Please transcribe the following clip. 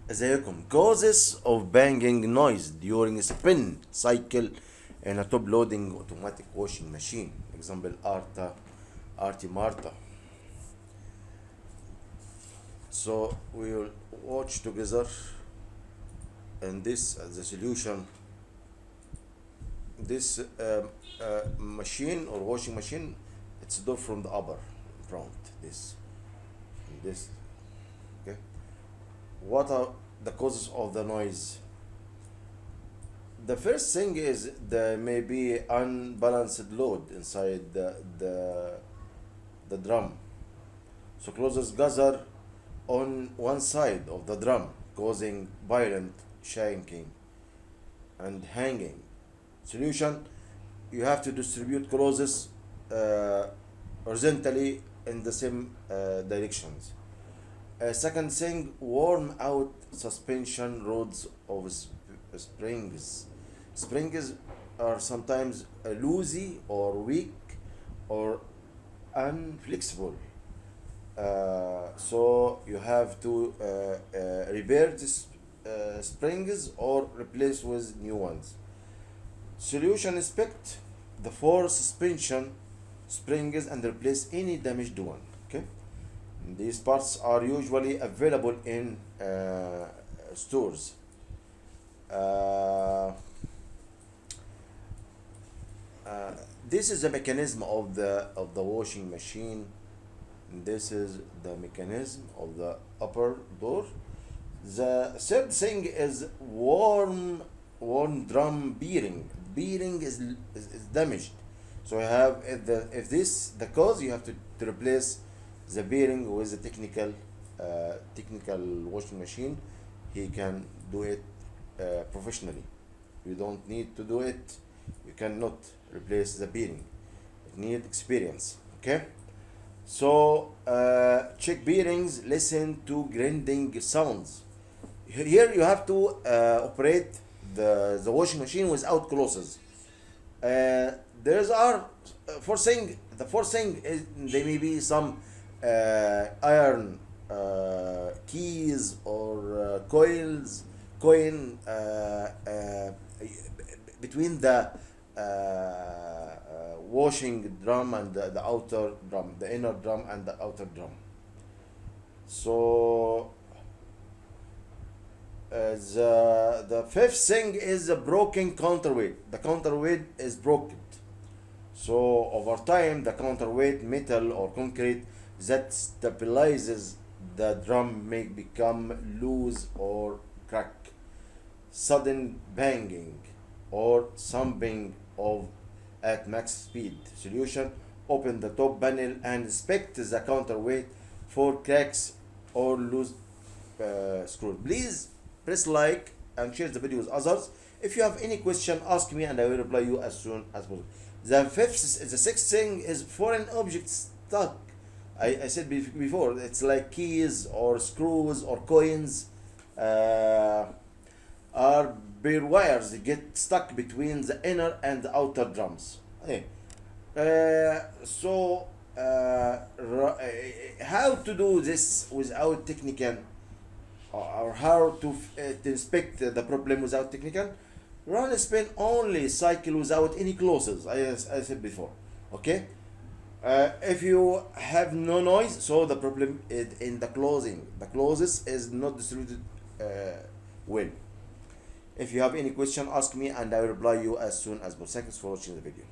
ازيكم. Causes of banging noise during spin cycle in a top loading automatic washing machine. Example Arti Marta. So we will watch together and this the solution. This machine or washing machine, it's door from the upper front. This okay. What are the causes of the noise? The first thing is there may be unbalanced load inside the drum. So closes gather on one side of the drum, causing violent shaking and hanging. Solution: you have to distribute closes horizontally in the same directions. Second thing, warm out suspension rods of springs. Springs are sometimes loosey or weak or unflexible. So you have to repair these springs or replace with new ones. Solution: inspect the four suspension springs and replace any damaged one. Okay. These parts are usually available in stores. This is the mechanism of the washing machine. This is the mechanism of the upper door. The third thing is warm drum bearing. Bearing is damaged. So you have if this the cause, you have to replace the bearing with a technical washing machine. He can do it professionally. You don't need to do it. You cannot replace the bearing. It needs experience. Okay. So check bearings. Listen to grinding sounds. Here you have to operate the washing machine without closes. There's are fourth thing. The fourth thing is there may be some iron keys or coin between the washing drum and the outer drum, the inner drum and the outer drum. So the fifth thing is a broken counterweight. The counterweight is broken. So over time, the counterweight metal or concrete that stabilizes the drum may become loose or crack. Sudden banging or thumping of at max speed. Solution: open the top panel and inspect the counterweight for cracks or loose screws. Please press like and share the video with others. If you have any question, ask me and I will reply you as soon as possible. The sixth thing is foreign objects stuck. I said before, it's like keys or screws or coins are bare wires that get stuck between the inner and the outer drums. Okay. How to do this without technical, or how to inspect the problem without technical? Run a spin only cycle without any closes. I said before. Okay. If you have no noise, so the problem is in the closing. The closes is not distributed well. If you have any question, ask me and I will reply you as soon as possible. Thanks for watching the video.